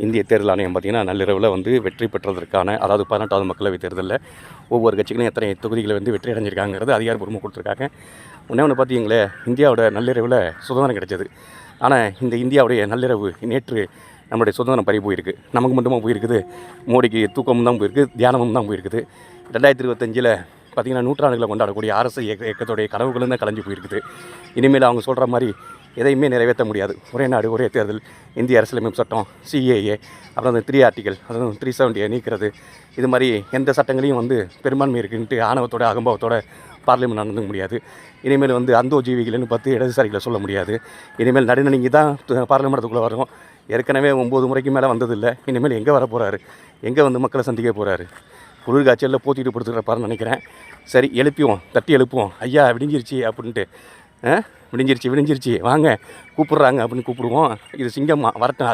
இந்திய தேர்தல் ஆணையம் பார்த்திங்கன்னா நள்ளிரவில் வந்து வெற்றி பெற்றதற்கான, அதாவது 18வது மக்களவைத் தேர்தலில் ஒவ்வொரு கட்சிகளும் எத்தனை தொகுதிகளை வந்து வெற்றி அடைஞ்சிருக்காங்கிறது அதிகாரப்பூர்வமாக கொடுத்துருக்காங்க. ஒன்று பார்த்தீங்களே, இந்தியாவோட நள்ளிரவில் சுதந்திரம் கிடைச்சது. ஆனால் இந்த இந்தியாவுடைய நள்ளிரவு நேற்று நம்மளுடைய சுதந்திரம் பறி போயிருக்கு. நமக்கு மட்டுமா போயிருக்குது? மோடிக்கு தூக்கமும் தான் போயிருக்குது, தியானமும் தான் போயிருக்குது. 2025 பார்த்திங்கன்னா நூற்றாண்டுகளை கொண்டாடக்கூடிய அரசு இயக்கத்துடைய கனவுகளும் தான் கலைஞ்சு போயிருக்குது. இனிமேல் அவங்க சொல்கிற மாதிரி எதையுமே நிறைவேற்ற முடியாது. ஒரே நாடு ஒரே தேர்தல், இந்திய அரசியலமைப்பு சட்டம், சிஏஏ, அப்புறம் அந்த 3 ஆர்டிக்கல், அதாவது 370 நீக்கிறது, இது மாதிரி எந்த சட்டங்களையும் வந்து பெரும்பான்மை இருக்குன்ட்டு ஆணவத்தோட அகம்பாவத்தோட பார்லிமெண்ட் நடந்துக்க முடியாது. இனிமேல் வந்து அந்தோ ஜீவிகள்னு பார்த்து இடதுசாரிகளை சொல்ல முடியாது. இனிமேல் நடுநடுங்கி தான் பார்லிமெண்ட்டுக்குள்ளே வரும். ஏற்கனவே 9 முறைக்கு மேலே வந்ததில்லை. இனிமேல் எங்கே வர போகிறாரு? எங்கே வந்து மக்களை சந்திக்க போகிறாரு? குளிர்காய்ச்சலில் போத்திட்டு படுத்துக்கிறப்பாருன்னு நினைக்கிறேன். சரி, எழுப்பிவோம், தட்டி எழுப்புவோம். ஐயா விடிஞ்சிருச்சு அப்படின்ட்டு, விடிஞ்சிருச்சு வாங்க கூப்பிட்றாங்க அப்படின்னு கூப்பிடுவோம். இது சிங்கம்மா வரட்டும்.